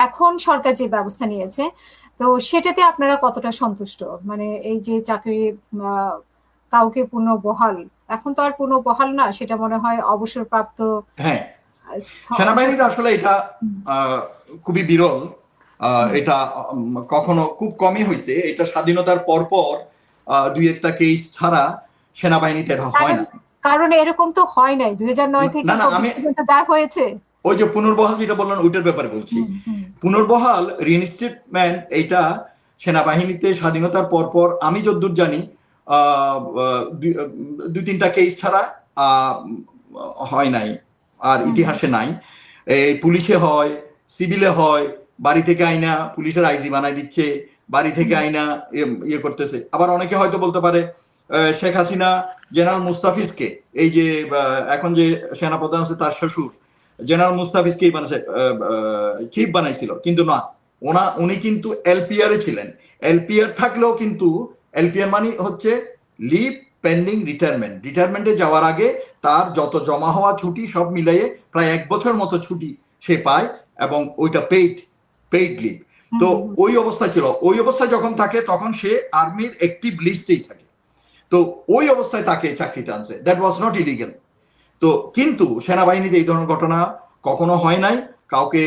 এখন সরকার যে ব্যবস্থা নিয়েছে, তো সেটাতে আপনারা কতটা সন্তুষ্ট? মানে এই যে চাকরি আহ, কাউকে পুনর্বহাল, এখন তো আর পুনর্বহাল না, সেটা মনে হয় অবসরপ্রাপ্ত হ্যাঁ, অবসর। সেনাবাহিনীতে আসলে এটা খুবই বিরল। এটা কখনো খুব কমই হয়েছে, এটা স্বাধীনতার পর পর দুই একটা কেস ছাড়া সেনাবাহিনীতে এটা হয় কারণ না। কারণ এরকম তো হয় নাই 2009 থেকে না না, 24 আমি পর্যন্ত যা হয়েছে। ওই যে পুনর্বহাল যেটা বললাম ওইটার ব্যাপারে বলছি। হুম হুম পুনর্বহাল রিইনস্টেটমেন্ট এইটা সেনাবাহিনীতে স্বাধীনতার পর পর আমি যতদূর জানি দুই তিনটা কেস ছাড়া আহ, হয় নাই, আর হুম ইতিহাসে নাই। এই পুলিশে হয়, সিভিলে হয়, বাড়ি থেকে আইনা পুলিশের আইজি বানাই দিচ্ছে, বাড়ি থেকে হুম আইনা ইয়ে করতেছে। আবার অনেকে হয়তো বলতে পারে শেখ হাসিনা জেনারেল মুস্তাফিজকে, এই যে এখন যে সেনাপ্রধান আছে তার শ্বশুর জেনারেল মুস্তাফিজকে বানাইছে, চিফ বানাইছিল, কিন্তু না, উনি কিন্তু এলপিআর এ ছিলেন। এলপিআর থাকলেও কিন্তু এলপিআর মানে হচ্ছে লিভ পেন্ডিং রিটায়ারমেন্ট, রিটায়ারমেন্টে যাওয়ার আগে তার যত জমা হওয়া ছুটি সব মিলাইয়ে প্রায় 1 বছর মতো ছুটি সে পায়, এবং ওইটা পেইড লিভ। তো হুম হুম ওই অবস্থা ছিল, ওই অবস্থায় যখন থাকে তখন সে আর্মির অ্যাক্টিভ লিস্টেই থাকে। তো ওই অবস্থায় তাকে চাকরিতে আনছে, দ্যাট ওয়াজ নট ইলিগেল। তো কিন্তু সেনাবাহিনীতে এই ধরনের ঘটনা কখনো হয় নাই। কাউকে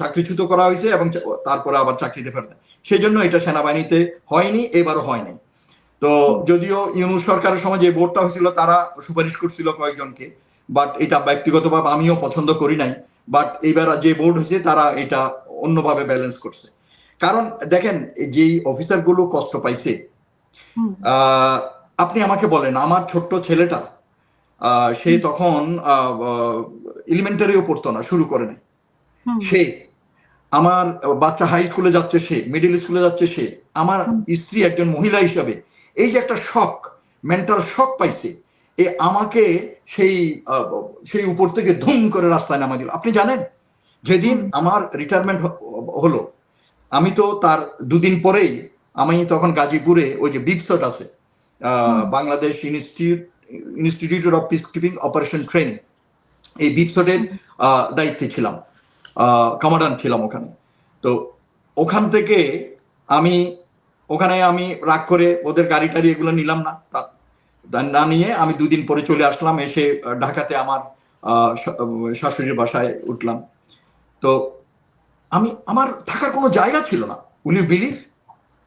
চাকরিচ্যুত করা হয়েছে এবং তারপরে আবার চাকরিতে ফেরত, সেই জন্য এটা সেনাবাহিনীতে হয়নি, এবারও হয় নাই। তো হুম যদিও ইউনূস সরকারের সময় যে বোর্ডটা হয়েছিল তারা সুপারিশ করছিল কয়েকজনকে, বাট এটা ব্যক্তিগতভাবে আমিও পছন্দ করি নাই। বাট এইবার যে বোর্ড হয়েছে তারা এটা অন্যভাবে ব্যালেন্স করছে। কারণ দেখেন, যেই অফিসার গুলো কষ্ট পাইছে, হুম আহ আপনি আমাকে বলেন, আমার ছোট্ট ছেলেটা সে হুম তখন এলিমেন্টারিও পড়তো না, শুরু করে নাই হুম সে। আমার বাচ্চা হাই স্কুলে যাচ্ছে, সে মিডিল স্কুলে যাচ্ছে, সে আমার হুম স্ত্রী একজন মহিলা হিসাবে এই যে একটা শক, মেন্টাল শক পাইছে, এ আমাকে সেই সেই উপর থেকে ধুম করে রাস্তায় নামা দিল। আপনি জানেন, যেদিন হুম আমার রিটায়ারমেন্ট হলো, আমি তো তার দুদিন পরেই, আমি তখন গাজীপুরে ওই যে বিপসট আছে, হুম Bangladesh institute of peace keeping operation training, এই বিপসটের হুম দায়িত্বে ছিলাম, কমান্ডান্ট ছিলাম ওখানে। তো ওখান থেকে আমি আমি রাগ করে ওদের গাড়ি টাড়ি এগুলো নিলাম না, না নিয়ে আমি 2 দিন পরে চলে আসলাম, এসে ঢাকাতে আমার শাশুড়ির বাসায় উঠলাম। তো আমার থাকার কোনো জায়গা ছিল না, উইল ইউ বিলিভ?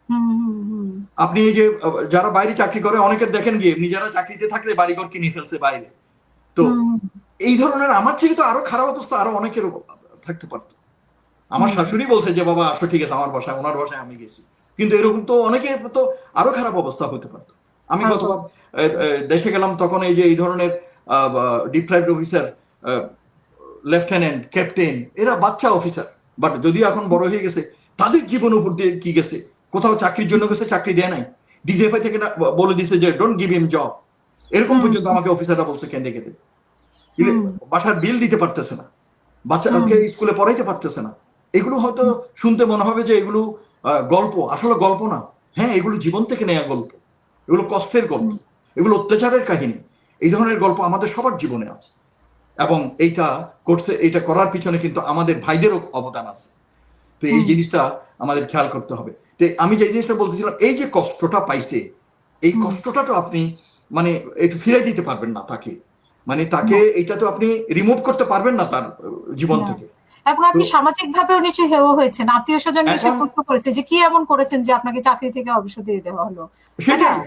হুম হুম হুম আপনি এই যে যারা বাইরে চাকরি করে অনেকের দেখেন গিয়ে নিজেরা চাকরিতে থাকলে বাড়িঘর কিনে ফেলছে বাইরে। তো হুম এই ধরনের আমার থেকে তো আরো খারাপ অবস্থা আরো অনেকের থাকতে পারতো। আমার হুম শাশুড়ি বলছে যে বাবা আসো, ঠিক আছে, আমার বাসায়, ওনার বাসায় আমি গেছি, কিন্তু এরকম তো অনেকে তো আরো খারাপ অবস্থা হতে পারতো। আমি খারাপ গতবার অবস্থা। দেশে গেলাম, তখন এই যে এই ধরনের ডিপ্রাইভড অফিসার, লেফটেন্যান্ট, ক্যাপ্টেন, এরা বাচ্চা অফিসার, বাট যদিও এখন বড় হয়ে গেছে, তাদের জীবন উপর দিয়ে কি গেছে, কোথাও চাকরির জন্য গেছে, চাকরি দেয় নাই, ডিজিএফআই থেকে বলে দিছে যে ডোন্ট গিভ হিম জব, এরকম হুম পর্যন্ত আমাকে অফিসাররা বলছে কেঁদে কেঁদে। হুম বাসার বিল দিতে পারতেছে না, হুম বাচ্চাকে স্কুলে পড়াইতে পারতেছে না। এগুলো হয়তো শুনতে মনে হবে যে এগুলো গল্প, আসলে গল্প না। হ্যাঁ, এগুলো জীবন থেকে নেয়া গল্প, এগুলো কষ্টের গল্প, হুম এগুলো অত্যাচারের কাহিনী। এই ধরনের গল্প আমাদের সবার জীবনে আছে, এবং এটা করার পিছনে কিন্তু আমাদের ভাইদেরও অবদান আছে। তো এই হুম জিনিসটা আমাদের খেয়াল করতে হবে। তো আমি যে জিনিসটা বলতেছিলাম, এই যে কষ্টটা পাইছে, এই হুম কষ্টটা তো আপনি মানে একটু ফিরাই দিতে পারবেন না তাকে, মানে তাকে এটা তো আপনি রিমুভ করতে পারবেন না তার জীবন না। থেকে। এবং তো আপনি সামাজিক ভাবেও নিশ্চয়ই হেয় হয়েছেন, আত্মীয় স্বজন এখন নিশ্চয়ই প্রশ্ন করেছে যে কি এমন করেছেন যে আপনাকে চাকরি থেকে অবসর দিয়ে দেওয়া হলো, তাই না? সেটাই,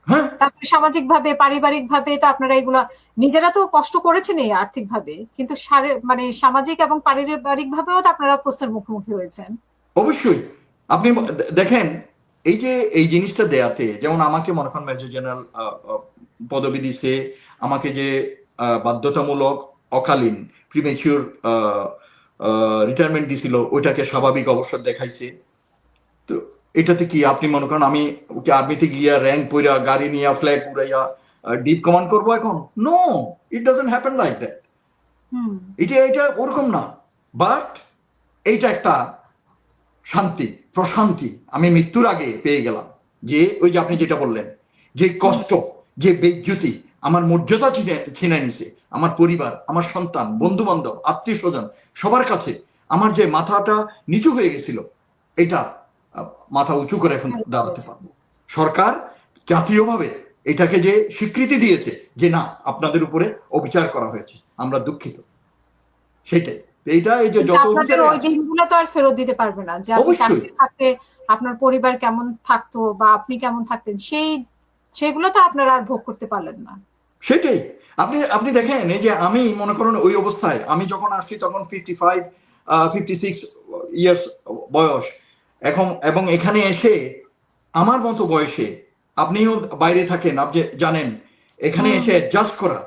হ্যাঁ, তারপরে সামাজিক ভাবে, পারিবারিক ভাবে তো আপনারা এগুলা নিজেরা তো কষ্ট করেছেন এই আর্থিক ভাবে, কিন্তু মানে সামাজিক এবং পারিবারিক ভাবেও তো আপনারা প্রশ্নের মুখোমুখি হয়েছেন। অবশ্যই। আপনি দেখেন, এই যে এই জিনিসটা দেয়াতে, যেমন আমাকে মনে করেন মেজর জেনারেল পদবি দিছে, আমাকে যে বাধ্যতামূলক অকালীন প্রিমেচিউর রিটায়ারমেন্ট দিছিল, ওইটাকে স্বাভাবিক অবসর দেখাইছে। তো এটাতে কি আপনি মনে করেন আমি ওকে আর্মিতে গিয়া র্যাঙ্ক পইরা গাড়ি নিয়ে ফ্ল্যাগ উড়াইয়া ডিপ কমান্ড করবো এখন? No, it doesn't happen like that. Hmm এটা ওরকম না। বাট এইটা একটা শান্তি, প্রশান্তি আমি মৃত্যুর আগে পেয়ে গেলাম, যে ওই যে আপনি যেটা বললেন, যে হুম কষ্ট, যে বেজ্জুতি, আমার মর্যাদা ছিনে নিছে আমার পরিবার, আমার সন্তান, হুম বন্ধু বান্ধব, আত্মীয় স্বজন, সবার কাছে আমার যে মাথাটা নিচু হয়ে গেছিল, এটা মাথা উঁচু করে এখন দাঁড়াতে পারবো। সরকার জাতীয়ভাবে এটাকে যে স্বীকৃতি দিয়েছে যে না, আপনাদের উপরে অবিচার করা হয়েছে, আমরা দুঃখিত, সেটাই। এইটা এই যে যত আপনাদের ওই দিনগুলো তো আর ফেরত দিতে পারবে না, যে আপনি চাকরি থাকতে আপনার পরিবার কেমন থাকতো বা আপনি কেমন থাকতেন, সেগুলো তো আপনারা আর ভোগ করতে পারলেন না। সেটাই। আপনি দেখেন, এই যে আমি মনে করুন ওই অবস্থায় আমি যখন আসছি তখন 56 ইয়ার্স বয়স এখন, এবং এখানে এসে আমার মতো বয়সে, আপনিও বাইরে থাকেন, আপনি জানেন, এখানে এসে অ্যাডজাস্ট করা,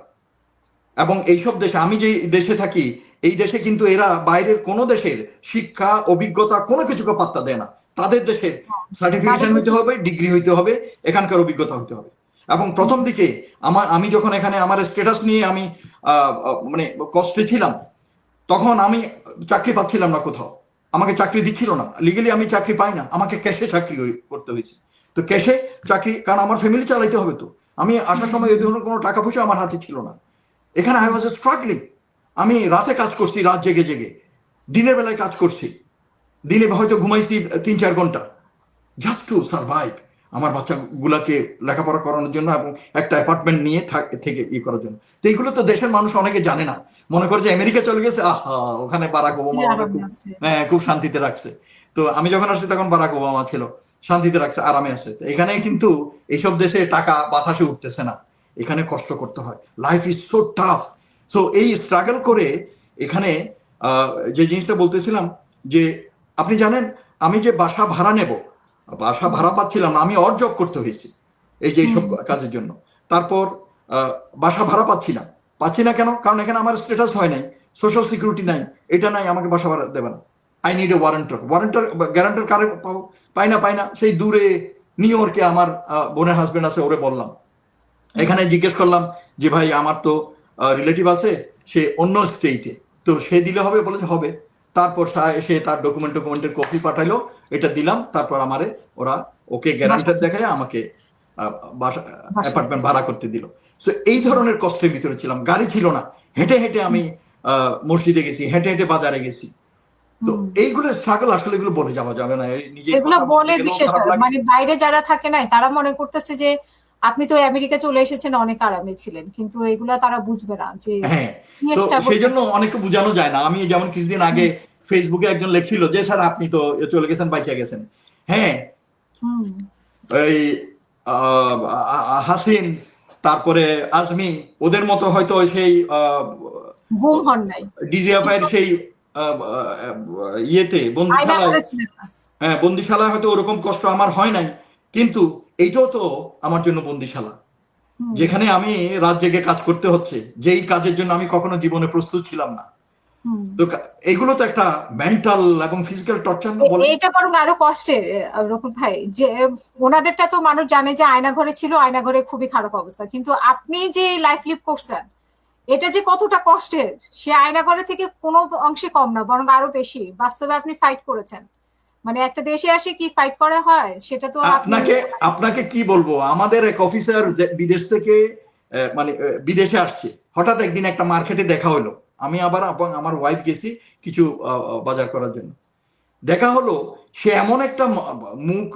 এবং এইসব দেশে, আমি যে দেশে থাকি এই দেশে কিন্তু এরা বাইরের কোনো দেশের শিক্ষা অভিজ্ঞতা কোনো কিছুকে পাত্তা দেয় না। তাদের দেশের সার্টিফিকেশন হইতে হবে, ডিগ্রি হইতে হবে, এখানকার অভিজ্ঞতা হইতে হবে। এবং প্রথম দিকে আমি যখন এখানে আমার স্ট্যাটাস নিয়ে আমি মানে কষ্টে ছিলাম, তখন আমি চাকরি পাচ্ছিলাম না, কোথাও আমাকে চাকরি দিচ্ছিল না, লিগালি আমি চাকরি পাই না, আমাকে ক্যাশে চাকরি করতে হয়েছে। তো ক্যাশে চাকরি, কারণ আমার ফ্যামিলি চালাইতে হবে, তো আমি আসার সময় এই ধরনের কোনো টাকা পয়সা আমার হাতে ছিল না। এখানে আই ওয়াজ স্ট্রাগলিং। আমি রাতে কাজ করছি, রাত জেগে জেগে, দিনের বেলায় কাজ করছি, দিনে হয়তো ঘুমাইছি 3-4 ঘন্টা, জাস্ট টু সার্ভাইভ, আমার বাচ্চাগুলাকে লেখাপড়া করানোর জন্য এবং একটা অ্যাপার্টমেন্ট নিয়ে থেকে করার জন্য। তো এইগুলো তো দেশের মানুষ অনেকে জানে না, মনে করে যে আমেরিকা চলে গেছে, আহা ওখানে বারাক ওবামা খুব শান্তিতে রাখছে। তো আমি যখন আসছি তখন বারাক ওবামা ছিল, শান্তিতে রাখছে, আরামে আছে। এখানে কিন্তু এইসব দেশে টাকা বাতাসে উঠতেছে না, এখানে কষ্ট করতে হয়, life is so tough. So এই স্ট্রাগল করে এখানে যে জিনিসটা বলতেছিলাম, যে আপনি জানেন আমি যে বাসা ভাড়া নেব, বাসা ভাড়া পাচ্ছিলাম না, আমি অড জব করতে হয়েছে এই যে এইসব কাজের জন্য। তারপর বাসা ভাড়া পাচ্ছি না কেন? কারণ এখানে আমার স্ট্যাটাস হয় নাই, সোশ্যাল সিকিউরিটি নাই, এটা নাই, আমাকে বাসা ভাড়া দেবে না। আই নিড এ গ্যারান্টার কারে পাই না, সেই দূরে নিউ ইয়র্কে আমার বোনের হাজবেন্ড আছে, ওরে বললাম, এখানে জিজ্ঞেস করলাম যে ভাই আমার তো রিলেটিভ আছে, সে অন্য স্টেটে, তো সে দিলে হবে? বলে হবে। তারপর সে তার ডকুমেন্টের কপি পাঠাইলো, এটা দিলাম, তারপর আমারে ওরা ওকে গ্যারান্টার দেখায় আমাকে অ্যাপার্টমেন্ট ভাড়া করতে দিল। তো এই ধরনের কষ্টের ভিতরে ছিলাম, গাড়ি ছিল না, হেঁটে হেঁটে আমি মসজিদে গেছি, হেঁটে হেঁটে বাজারে গেছি। তো এইগুলো স্ট্রাগল, আসলে এগুলো বলে যাওয়া যাবে না, নিজে এগুলো বলে বিশেষ মানে বাইরে যারা থাকে না তারা মনে করতেছে যে আপনি তো আমেরিকা চলে এসেছেন, অনেক আরামে ছিলেন, কিন্তু এগুলা তারা বুঝবে না যে হ্যাঁ। তো সেই জন্য অনেকে বোঝানো যায় না। আমি যেমন কিছুদিন আগে ফেসবুকে একজন লেখছিল যে স্যার আপনি তো চলে গেছেন, বাইচা গেছেন। হ্যাঁ, এই হাসিন, তারপরে আজমি, ওদের মতো হয়তো সেই ঘুম হন নাই, ডিজিএফআই এর সেই ইয়েতে বন্দিশালায় হয়তো ওরকম কষ্ট আমার হয় নাই, কিন্তু এইটাও তো আমার জন্য বন্দিশালা, যেখানে আমি রাত জেগে কাজ করতে হচ্ছে, যেই কাজের জন্য আমি কখনো জীবনে প্রস্তুত ছিলাম না। তো এগুলো তো একটা মেন্টাল এবং ফিজিক্যাল টর্চার না? বলে এটা বরং আরো কষ্টের রকুল ভাই, যে ওনাদেরটা তো মানুষ জানে যে আয়না ঘরে ছিল, আয়না ঘরে খুবই খারাপ অবস্থা, কিন্তু আপনি যে লাইফ লিভ করছেন এটা যে কতটা কষ্টের, সে আয়না ঘরে থেকে কোনো অংশে কম না, বরং আরো বেশি। বাস্তবে আপনি ফাইট করেছেন, মানে একটা দেশে আসে কি ফাইট করা হয় সেটা তো আপনাকে কি বলবো, আমাদের এক অফিসার বিদেশ থেকে মানে বিদেশে আসছে, হঠাৎ একদিন একটা মার্কেটে দেখা হলো, আমি আবার আমার ওয়াইফ গেছি কিছু বাজার করার জন্য, দেখা হলো সে এমন একটা মুখ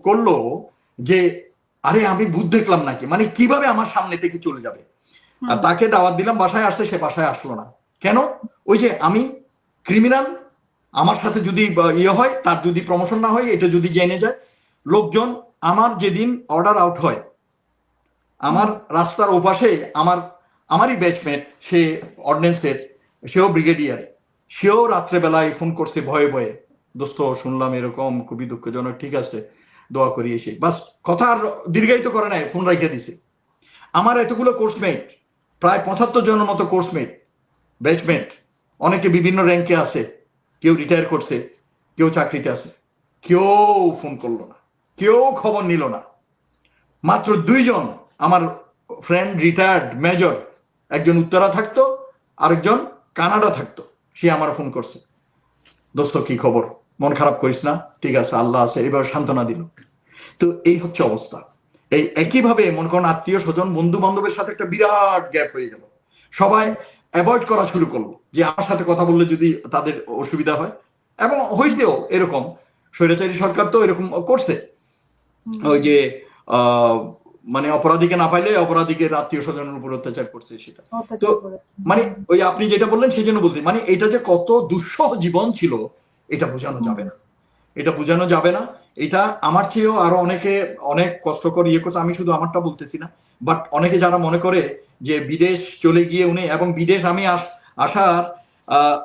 করলো যে আরে আমি ভূত দেখলাম নাকি, মানে কিভাবে আমার সামনে থেকে চলে যাবে। আর তাকে দাওয়াত দিলাম বাসায় আসতে, সে বাসায় আসলো না। কেন? ওই যে আমি ক্রিমিনাল, আমার সাথে যদি ইয়ে হয়, তার যদি প্রমোশন না হয়, এটা যদি জেনে যায় লোকজন। আমার যেদিন অর্ডার আউট হয়, আমার রাস্তার ওপাশে আমারই ব্যাচমেট, সে অর্ডিন্যান্সের, সেও ব্রিগেডিয়ার, সেও রাত্রেবেলায় ফোন করছে ভয়ে ভয়ে, দোস্ত শুনলাম এরকম, খুবই দুঃখজনক, ঠিক আছে দোয়া করি, এসে বাস কথা আর দীর্ঘায়িত করে নাই, ফোন রাখিয়ে দিছে। আমার এতগুলো কোর্সমেট, প্রায় 75 জনের মতো কোর্সমেট, ব্যাচমেট, অনেকে বিভিন্ন র্যাঙ্কে আছে, কেউ রিটায়ার করছে, কেউ চাকরিতে আছে, কেউ ফোন করলো না, কেউ খবর নিল না। মাত্র 2 জন আমার ফ্রেন্ড, রিটায়ার্ড মেজর, একজন উত্তরা থাকতো, আরেকজন কানাডা থাকতো, সে আমার ফোন করছে, দোস্ত কি খবর, মন খারাপ করিস না, ঠিক আছে আল্লাহ আছে, এবার সান্ত্বনা দিল। তো এই হচ্ছে অবস্থা। এই একইভাবে মনে করেন আত্মীয় স্বজন বন্ধু বান্ধবের সাথে একটা বিরাট গ্যাপ হয়ে গেল। সবাই অ্যাভয়েড করা শুরু করলো, যে আমার সাথে কথা বললে যদি তাদের অসুবিধা হয়। এবং হয়েছেও এরকম, স্বৈরাচারী সরকার তো এরকম করছে, ওই যে আহ, মানে অপরাধীকে না পাইলে অপরাধীকে আত্মীয় স্বজনের উপর অত্যাচার করছে সেটা। তো অত্যাচার করেছে। মানে ওই আপনি যেটা বললেন সেই জন্য বলছি, মানে এটা যে কত দুঃসহ জীবন ছিল এটা বোঝানো যাবে না, এটা বোঝানো যাবে না। এটা আমার চেয়েও আরো অনেকে অনেক কষ্টকর ইয়ে করছে, আমি শুধু আমারটা বলতেছি না, বাট অনেকে যারা মনে করে যে বিদেশ চলে গিয়ে উনি, এবং বিদেশ আমি আসার আহ,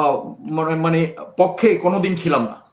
আহ, মানে পক্ষে কোনোদিন ছিলাম না,